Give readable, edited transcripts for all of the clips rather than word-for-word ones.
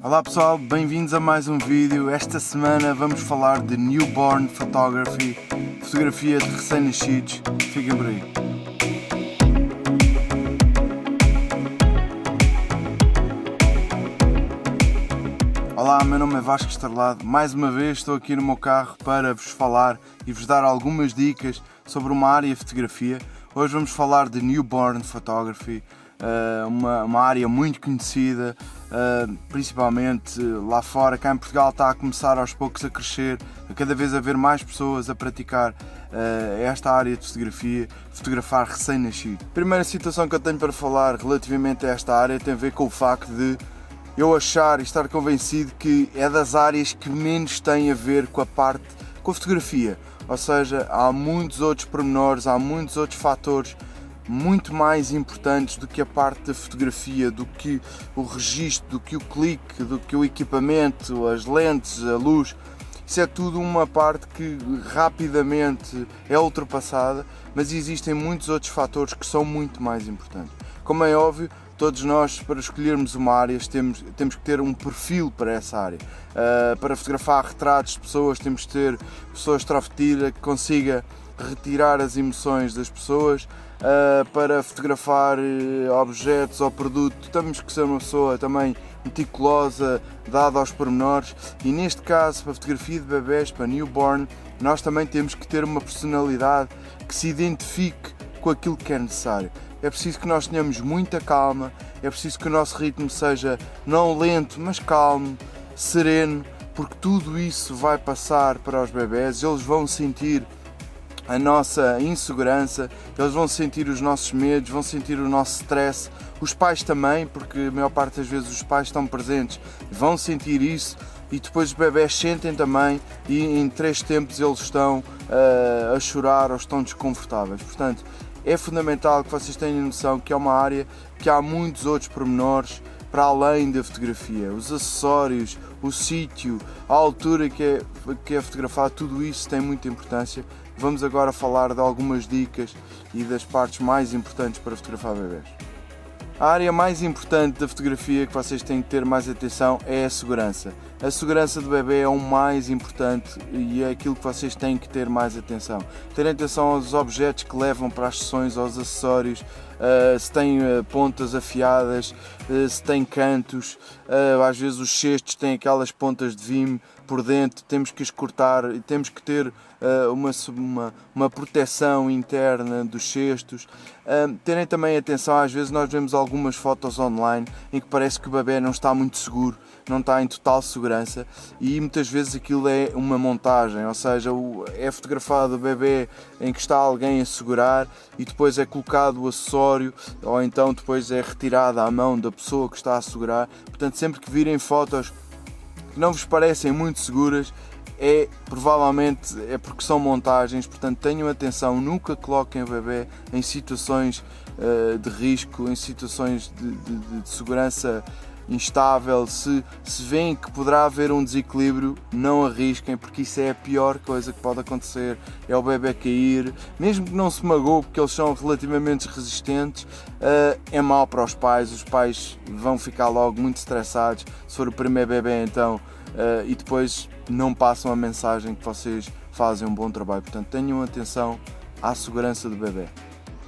Olá pessoal, bem-vindos a mais um vídeo. Esta semana vamos falar de Newborn Photography, fotografia de recém-nascidos. Fiquem por aí. Olá, meu nome é Vasco Estrelado. Mais uma vez estou aqui no meu carro para vos falar e vos dar algumas dicas sobre uma área de fotografia. Hoje vamos falar de Newborn Photography, uma área muito conhecida, principalmente lá fora. Cá em Portugal está a começar aos poucos a crescer, a cada vez haver mais pessoas a praticar esta área de fotografia, fotografar recém-nascido. A primeira situação que eu tenho para falar relativamente a esta área tem a ver com o facto de eu achar e estar convencido que é das áreas que menos tem a ver com a fotografia. Ou seja, há muitos outros pormenores, há muitos outros fatores muito mais importantes do que a parte da fotografia, do que o registro, do que o clique, do que o equipamento, as lentes, a luz. Isso é tudo uma parte que rapidamente é ultrapassada, mas existem muitos outros fatores que são muito mais importantes. Como é óbvio, todos nós, para escolhermos uma área, temos que ter um perfil para essa área. Para fotografar retratos de pessoas, temos que ter pessoas extrovertidas que consiga retirar as emoções das pessoas. Para fotografar objetos ou produto, temos que ser uma pessoa também meticulosa, dada aos pormenores, e neste caso, para a fotografia de bebés, para newborn, nós também temos que ter uma personalidade que se identifique com aquilo que é necessário. É preciso que nós tenhamos muita calma, é preciso que o nosso ritmo seja não lento, mas calmo, sereno, porque tudo isso vai passar para os bebés, eles vão sentir a nossa insegurança, eles vão sentir os nossos medos, vão sentir o nosso stress, os pais também, porque a maior parte das vezes os pais estão presentes, vão sentir isso, e depois os bebés sentem também, e em 3 tempos eles estão a chorar ou estão desconfortáveis. Portanto, é fundamental que vocês tenham noção que é uma área que há muitos outros pormenores para além da fotografia, os acessórios, o sítio, a altura que é fotografado, tudo isso tem muita importância. Vamos agora falar de algumas dicas e das partes mais importantes para fotografar bebés. A área mais importante da fotografia que vocês têm que ter mais atenção é a segurança. A segurança do bebê é o mais importante e é aquilo que vocês têm que ter mais atenção. Terem atenção aos objetos que levam para as sessões, aos acessórios, se tem pontas afiadas, se tem cantos, às vezes os cestos têm aquelas pontas de vime por dentro, temos que as cortar e temos que ter uma proteção interna dos cestos. Terem também atenção, às vezes nós vemos algumas fotos online em que parece que o bebê não está muito seguro, não está em total segurança, e muitas vezes aquilo é uma montagem, ou seja, é fotografado o bebê em que está alguém a segurar e depois é colocado o acessório, ou então depois é retirada a mão da pessoa que está a segurar. Portanto, sempre que virem fotos que não vos parecem muito seguras, provavelmente é porque são montagens. Portanto, tenham atenção, nunca coloquem o bebê em situações de risco, em situações de segurança instável. Se veem que poderá haver um desequilíbrio, não arrisquem, porque isso é a pior coisa que pode acontecer, é o bebê cair, mesmo que não se magoe, porque eles são relativamente resistentes, é mau para os pais vão ficar logo muito estressados, se for o primeiro bebê então, e depois não passam a mensagem que vocês fazem um bom trabalho. Portanto, tenham atenção à segurança do bebê.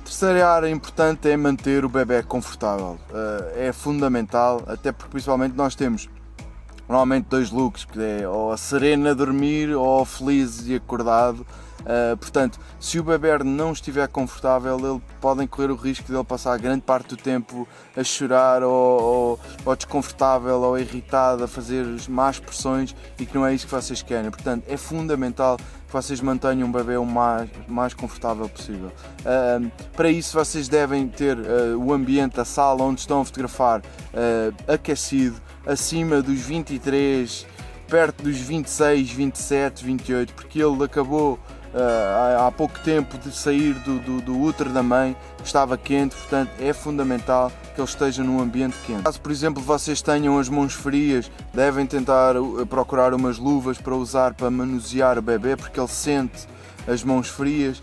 Terceira área importante é manter o bebê confortável. É fundamental, até porque principalmente nós temos normalmente 2 looks, que é ou a serena a dormir ou feliz e acordado. Portanto, se o bebê não estiver confortável, podem correr o risco de ele passar grande parte do tempo a chorar ou desconfortável ou irritado, a fazer más expressões, e que não é isso que vocês querem. Portanto, é fundamental que vocês mantenham o bebê o mais confortável possível. Para isso vocês devem ter o ambiente da sala onde estão a fotografar aquecido, acima dos 23, perto dos 26, 27, 28, porque ele acabou há pouco tempo de sair do útero da mãe, que estava quente. Portanto, é fundamental que ele esteja num ambiente quente. Caso, por exemplo, vocês tenham as mãos frias, devem tentar procurar umas luvas para usar para manusear o bebê, porque ele sente as mãos frias.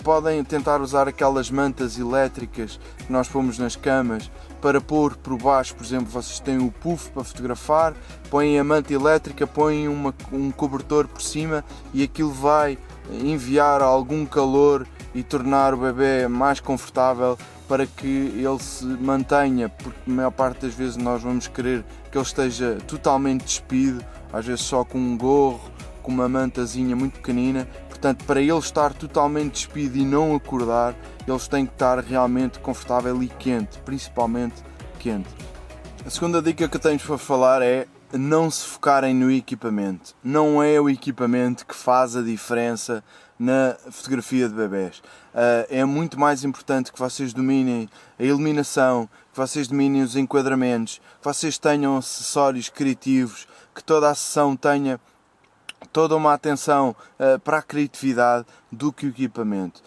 Podem tentar usar aquelas mantas elétricas que nós pomos nas camas para pôr por baixo, por exemplo, vocês têm o puff para fotografar, põem a manta elétrica, põem um cobertor por cima e aquilo vai enviar algum calor e tornar o bebê mais confortável para que ele se mantenha, porque a maior parte das vezes nós vamos querer que ele esteja totalmente despido, às vezes só com um gorro, com uma mantazinha muito pequenina. Portanto, para ele estar totalmente despido e não acordar, eles têm que estar realmente confortável e quente, principalmente quente. A segunda dica que eu tenho para falar é não se focarem no equipamento. Não é o equipamento que faz a diferença na fotografia de bebés. É muito mais importante que vocês dominem a iluminação, que vocês dominem os enquadramentos, que vocês tenham acessórios criativos, que toda a sessão tenha toda uma atenção para a criatividade do que o equipamento.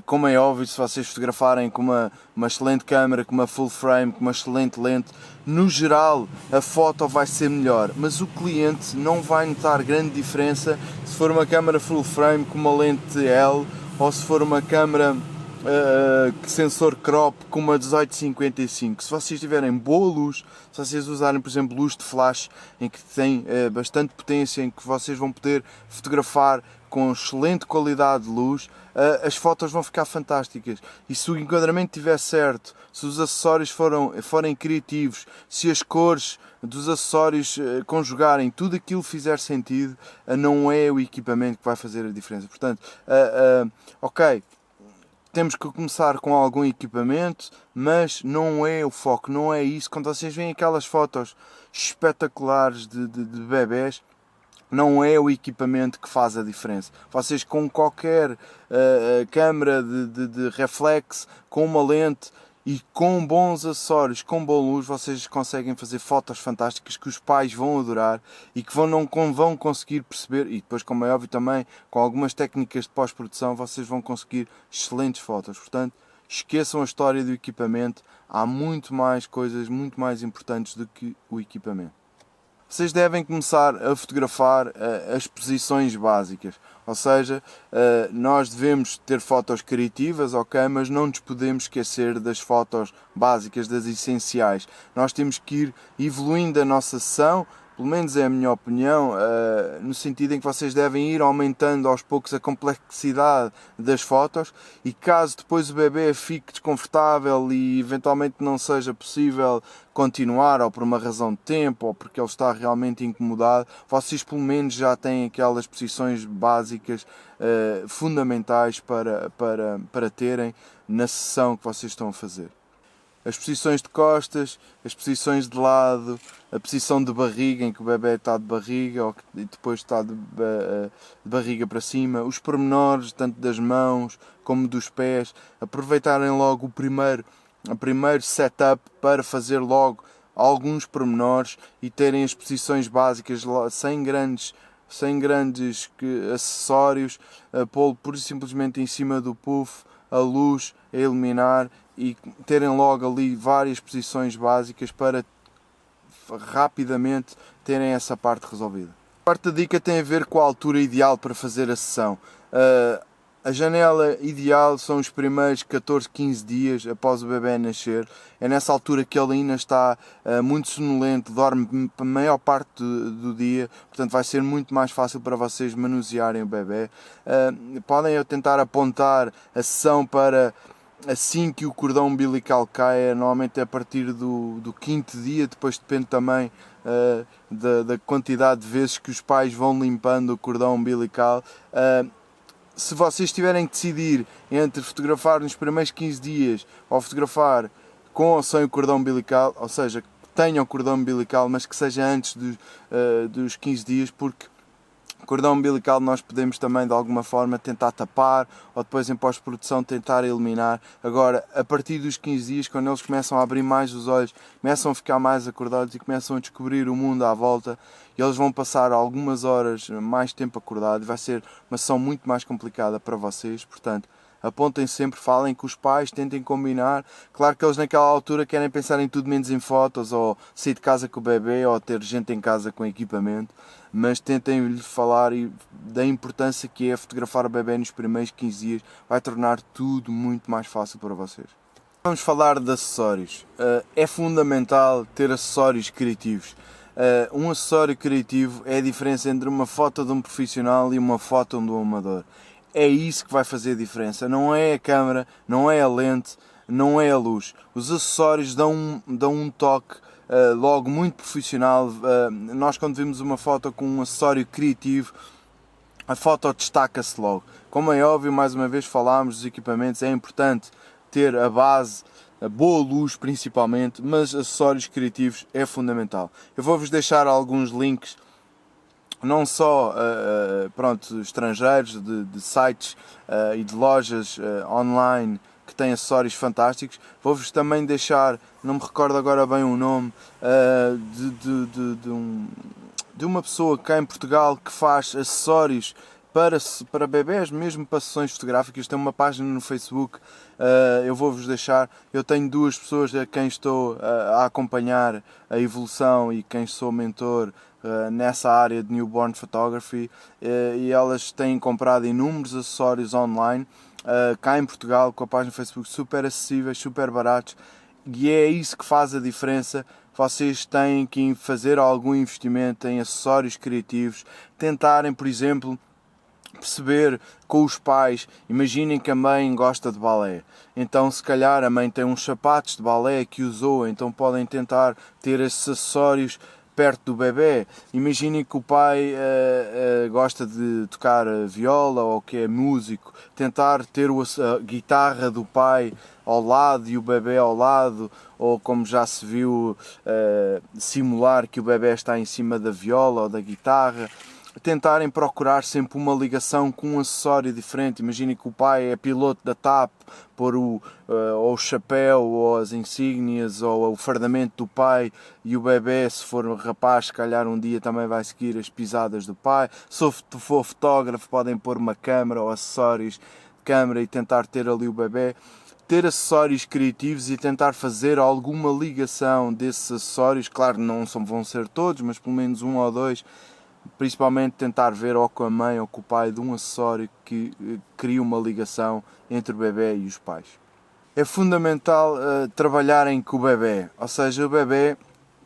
Como é óbvio, se vocês fotografarem com uma excelente câmera, com uma full frame, com uma excelente lente, no geral a foto vai ser melhor, mas o cliente não vai notar grande diferença se for uma câmera full frame com uma lente L ou se for uma câmera sensor crop com uma 1855. Se vocês tiverem boa luz, se vocês usarem, por exemplo, luz de flash em que tem bastante potência, em que vocês vão poder fotografar com excelente qualidade de luz, as fotos vão ficar fantásticas. E se o enquadramento estiver certo, se os acessórios forem criativos, se as cores dos acessórios conjugarem, tudo aquilo fizer sentido, não é o equipamento que vai fazer a diferença. Portanto, ok, temos que começar com algum equipamento, mas não é o foco, não é isso. Quando vocês veem aquelas fotos espetaculares de bebés, não é o equipamento que faz a diferença. Vocês com qualquer câmera de reflex, com uma lente e com bons acessórios, com boa luz, vocês conseguem fazer fotos fantásticas que os pais vão adorar e que não vão conseguir perceber. E depois, como é óbvio também, com algumas técnicas de pós-produção, vocês vão conseguir excelentes fotos. Portanto, esqueçam a história do equipamento. Há muito mais coisas, muito mais importantes do que o equipamento. Vocês devem começar a fotografar as posições básicas, ou seja, nós devemos ter fotos criativas, ok, mas não nos podemos esquecer das fotos básicas, das essenciais. Nós temos que ir evoluindo a nossa sessão, pelo menos é a minha opinião, no sentido em que vocês devem ir aumentando aos poucos a complexidade das fotos e caso depois o bebê fique desconfortável e eventualmente não seja possível continuar, ou por uma razão de tempo, ou porque ele está realmente incomodado, vocês pelo menos já têm aquelas posições básicas fundamentais para terem na sessão que vocês estão a fazer. As posições de costas, as posições de lado, a posição de barriga em que o bebê está de barriga e depois está de barriga para cima, os pormenores tanto das mãos como dos pés, aproveitarem logo o primeiro setup para fazer logo alguns pormenores e terem as posições básicas sem grandes acessórios, pô-lo pura e simplesmente em cima do puff, a luz a iluminar e terem logo ali várias posições básicas para rapidamente terem essa parte resolvida. A quarta dica tem a ver com a altura ideal para fazer a sessão. A janela ideal são os primeiros 14, 15 dias após o bebê nascer. É nessa altura que ele ainda está muito sonolento, dorme a maior parte do dia, portanto vai ser muito mais fácil para vocês manusearem o bebê. Podem tentar apontar a sessão para assim que o cordão umbilical caia, normalmente é a partir do quinto dia, depois depende também da quantidade de vezes que os pais vão limpando o cordão umbilical. Se vocês tiverem que decidir entre fotografar nos primeiros 15 dias ou fotografar com ou sem o cordão umbilical, ou seja, que tenham o cordão umbilical, mas que seja antes dos 15 dias, porque o cordão umbilical nós podemos também de alguma forma tentar tapar ou depois em pós-produção tentar eliminar. Agora, a partir dos 15 dias, quando eles começam a abrir mais os olhos, começam a ficar mais acordados e começam a descobrir o mundo à volta, eles vão passar algumas horas mais tempo acordados, vai ser uma sessão muito mais complicada para vocês, portanto, apontem sempre, falem com os pais, tentem combinar. Claro que eles naquela altura querem pensar em tudo menos em fotos, ou sair de casa com o bebê, ou ter gente em casa com equipamento, mas tentem lhe falar da importância que é fotografar o bebê nos primeiros 15 dias, vai tornar tudo muito mais fácil para vocês. Vamos falar de acessórios. É fundamental ter acessórios criativos. Um acessório criativo é a diferença entre uma foto de um profissional e uma foto de um amador. É isso que vai fazer a diferença. Não é a câmera, não é a lente, não é a luz. Os acessórios dão um toque logo muito profissional. Nós quando vemos uma foto com um acessório criativo, a foto destaca-se logo. Como é óbvio, mais uma vez falámos dos equipamentos, é importante ter a base, a boa luz principalmente, mas acessórios criativos é fundamental. Eu vou-vos deixar alguns links, não só estrangeiros, de sites e de lojas online que têm acessórios fantásticos. Vou-vos também deixar, não me recordo agora bem o nome, de uma pessoa cá em Portugal que faz acessórios para bebés, mesmo para sessões fotográficas. Tem uma página no Facebook, eu vou-vos deixar. Eu tenho duas pessoas a quem estou a acompanhar a evolução e quem sou mentor nessa área de newborn photography, e elas têm comprado inúmeros acessórios online cá em Portugal, com a página no Facebook, super acessíveis, super baratos, e é isso que faz a diferença. Vocês têm que fazer algum investimento em acessórios criativos, tentarem, por exemplo, perceber com os pais. Imaginem que a mãe gosta de balé, então se calhar a mãe tem uns sapatos de balé que usou, então podem tentar ter esses acessórios perto do bebê. Imaginem que o pai gosta de tocar viola ou que é músico, tentar ter a guitarra do pai ao lado e o bebê ao lado, ou como já se viu, simular que o bebê está em cima da viola ou da guitarra. Tentarem procurar sempre uma ligação com um acessório diferente. Imaginem que o pai é piloto da TAP, pôr ou o chapéu, ou as insígnias, ou o fardamento do pai, e o bebê, se for um rapaz, se calhar um dia também vai seguir as pisadas do pai. Se for fotógrafo, podem pôr uma câmera ou acessórios de câmera e tentar ter ali o bebê. Ter acessórios criativos e tentar fazer alguma ligação desses acessórios. Claro, não vão ser todos, mas pelo menos um ou dois. Principalmente tentar ver ou com a mãe ou com o pai de um acessório que cria uma ligação entre o bebê e os pais. É fundamental trabalharem com o bebê, ou seja, o bebê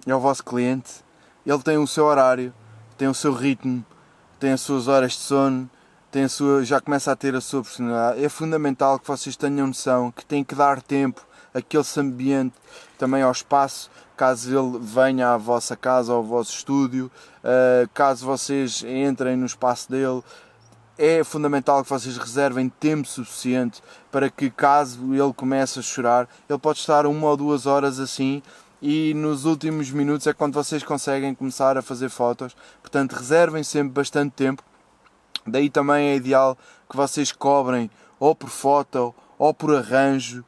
é o vosso cliente, ele tem o seu horário, tem o seu ritmo, tem as suas horas de sono, já começa a ter a sua personalidade. É fundamental que vocês tenham noção que têm que dar tempo àquele ambiente, também ao espaço, caso ele venha à vossa casa ou ao vosso estúdio, caso vocês entrem no espaço dele. É fundamental que vocês reservem tempo suficiente para que, caso ele comece a chorar, ele pode estar 1 ou 2 horas assim, e nos últimos minutos é quando vocês conseguem começar a fazer fotos. Portanto, reservem sempre bastante tempo. Daí também é ideal que vocês cobrem ou por foto, ou por arranjo,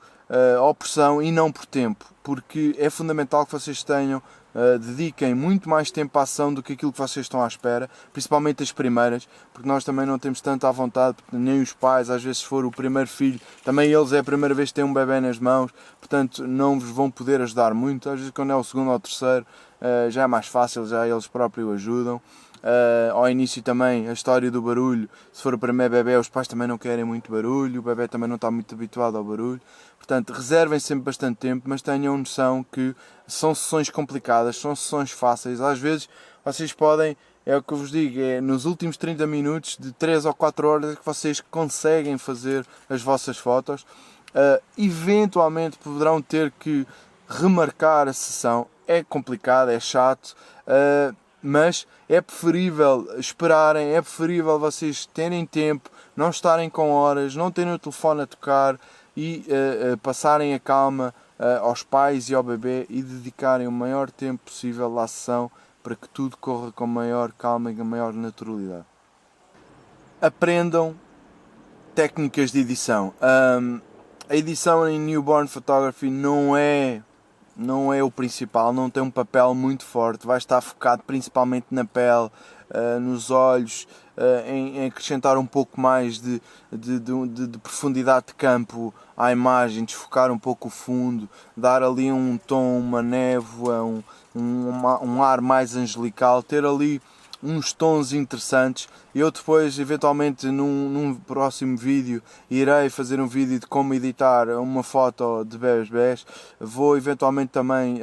ou por pressão, e não por tempo, porque é fundamental que vocês dediquem muito mais tempo à ação do que aquilo que vocês estão à espera, principalmente as primeiras, porque nós também não temos tanto à vontade, nem os pais, às vezes se for o primeiro filho, também eles é a primeira vez que têm um bebê nas mãos, portanto não vos vão poder ajudar muito. Às vezes quando é o segundo ou o terceiro já é mais fácil, já eles próprios ajudam. Ao início também a história do barulho, se for o primeiro bebê, os pais também não querem muito barulho, o bebê também não está muito habituado ao barulho. Portanto, reservem sempre bastante tempo, mas tenham noção que são sessões complicadas, são sessões fáceis. Às vezes vocês podem, é o que eu vos digo, é nos últimos 30 minutos, de 3 ou 4 horas, que vocês conseguem fazer as vossas fotos. Eventualmente poderão ter que remarcar a sessão, é complicado, é chato, mas é preferível esperarem, é preferível vocês terem tempo, não estarem com horas, não terem o telefone a tocar e passarem a calma aos pais e ao bebê e dedicarem o maior tempo possível à sessão para que tudo corra com maior calma e com maior naturalidade. Aprendam técnicas de edição. A edição em newborn photography não é o principal, não tem um papel muito forte, vai estar focado principalmente na pele, nos olhos, em acrescentar um pouco mais de profundidade de campo à imagem, desfocar um pouco o fundo, dar ali um tom, uma névoa, um ar mais angelical, ter ali uns tons interessantes. Eu depois, eventualmente, num próximo vídeo, irei fazer um vídeo de como editar uma foto de bebés. Vou eventualmente também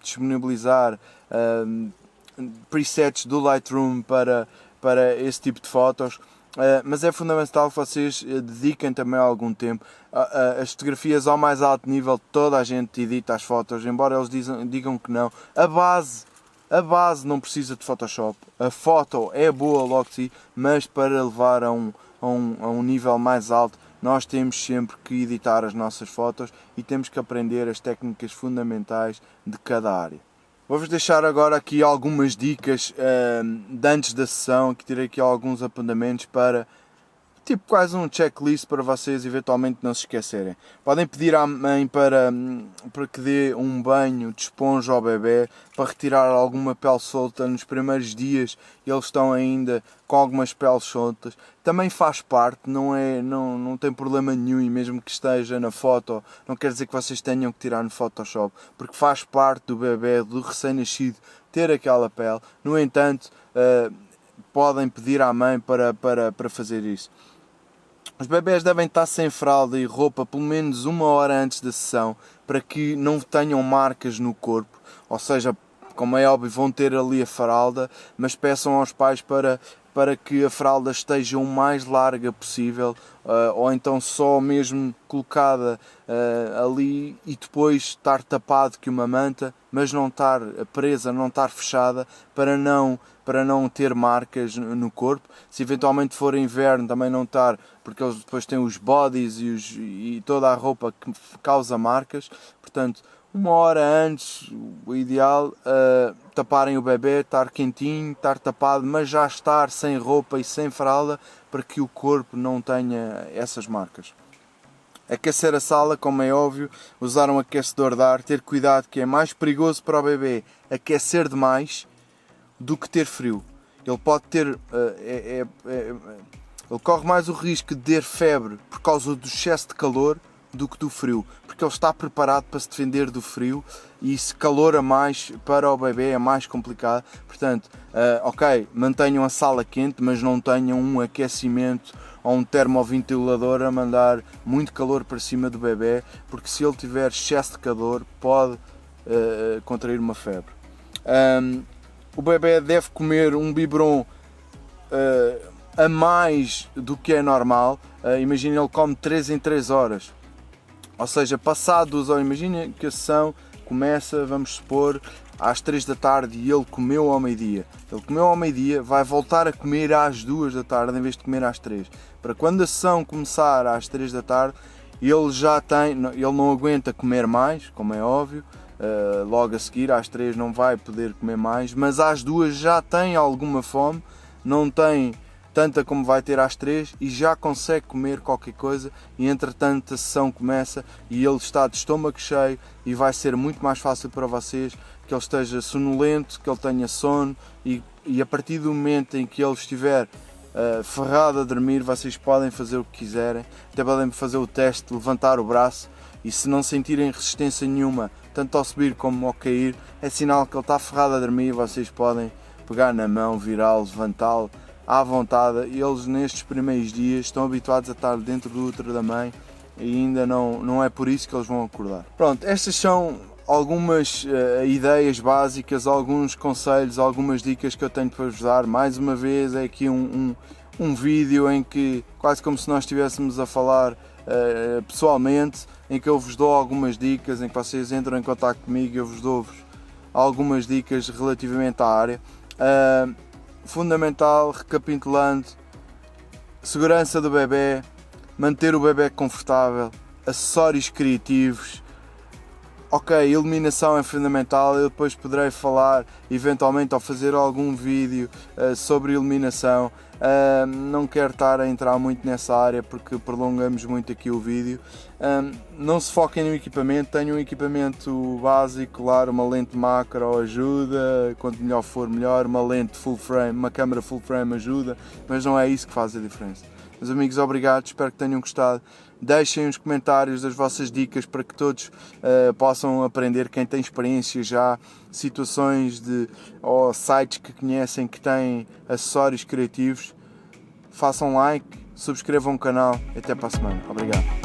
disponibilizar presets do Lightroom para esse tipo de fotos. Mas é fundamental que vocês dediquem também algum tempo. As fotografias ao mais alto nível, toda a gente edita as fotos, embora eles digam que não. A base não precisa de Photoshop. A foto é boa logo de si, mas para levar a um nível mais alto, nós temos sempre que editar as nossas fotos e temos que aprender as técnicas fundamentais de cada área. Vou-vos deixar agora aqui algumas dicas de antes da sessão, que tirei aqui alguns apontamentos para, tipo quase um checklist para vocês eventualmente não se esquecerem. Podem pedir à mãe para que dê um banho de esponja ao bebê, para retirar alguma pele solta. Nos primeiros dias eles estão ainda com algumas peles soltas. Também faz parte, não tem problema nenhum, e mesmo que esteja na foto, não quer dizer que vocês tenham que tirar no Photoshop, porque faz parte do bebê, do recém-nascido, ter aquela pele. No entanto, podem pedir à mãe para fazer isso. Os bebés devem estar sem fralda e roupa pelo menos 1 hora antes da sessão, para que não tenham marcas no corpo. Ou seja, como é óbvio, vão ter ali a fralda, mas peçam aos pais para que a fralda esteja o mais larga possível, ou então só mesmo colocada ali e depois estar tapado que uma manta, mas não estar presa, não estar fechada, para não ter marcas no corpo. Se eventualmente for inverno, também não estar, porque eles depois têm os bodies e toda a roupa que causa marcas. Portanto, 1 hora antes, o ideal, taparem o bebê, estar quentinho, estar tapado, mas já estar sem roupa e sem fralda, para que o corpo não tenha essas marcas. Aquecer a sala, como é óbvio, usar um aquecedor de ar, ter cuidado, que é mais perigoso para o bebê aquecer demais do que ter frio. Ele pode ter, ele corre mais o risco de ter febre por causa do excesso de calor do que do frio, porque ele está preparado para se defender do frio, e se calor a mais para o bebê é mais complicado. Portanto, ok, mantenham a sala quente, mas não tenham um aquecimento ou um termoventilador a mandar muito calor para cima do bebê, porque se ele tiver excesso de calor pode contrair uma febre. O bebê deve comer um biberon a mais do que é normal. Imagina, ele come 3 em 3 horas. Ou seja, passados, imagina que a sessão começa, vamos supor, às 3 da tarde e ele comeu ao meio-dia. Ele comeu ao meio-dia, vai voltar a comer às 2 da tarde em vez de comer às 3. Para quando a sessão começar às 3 da tarde, ele não aguenta comer mais, como é óbvio. Logo a seguir, às 3 não vai poder comer mais, mas às 2 já tem alguma fome, não tem tanta como vai ter às 3 e já consegue comer qualquer coisa, e entretanto a sessão começa e ele está de estômago cheio, e vai ser muito mais fácil para vocês que ele esteja sonolento, que ele tenha sono, e a partir do momento em que ele estiver ferrado a dormir, vocês podem fazer o que quiserem, até podem fazer o teste de levantar o braço, e se não sentirem resistência nenhuma, tanto ao subir como ao cair, é sinal que ele está ferrado a dormir. Vocês podem pegar na mão, virá-lo, levantá-lo à vontade. Eles nestes primeiros dias estão habituados a estar dentro do útero da mãe e ainda não é por isso que eles vão acordar. Pronto, estas são algumas ideias básicas, alguns conselhos, algumas dicas que eu tenho para vos dar. Mais uma vez é aqui um vídeo em que, quase como se nós estivéssemos a falar pessoalmente, em que eu vos dou algumas dicas, em que vocês entram em contato comigo e eu vos dou algumas dicas relativamente à área. Fundamental, recapitulando: segurança do bebê, manter o bebê confortável, acessórios criativos. Ok, iluminação é fundamental. Eu depois poderei falar eventualmente ou fazer algum vídeo sobre iluminação. Não quero estar a entrar muito nessa área porque prolongamos muito aqui o vídeo. Não se foquem no equipamento, tenham um equipamento básico, claro, uma lente macro ajuda, quanto melhor for melhor, uma lente full frame, uma câmera full frame ajuda, mas não é isso que faz a diferença. Meus amigos, obrigado, espero que tenham gostado. Deixem os comentários das vossas dicas para que todos possam aprender, quem tem experiência já. situações ou sites que conhecem que têm acessórios criativos. Façam like, subscrevam o canal e até para a semana. Obrigado.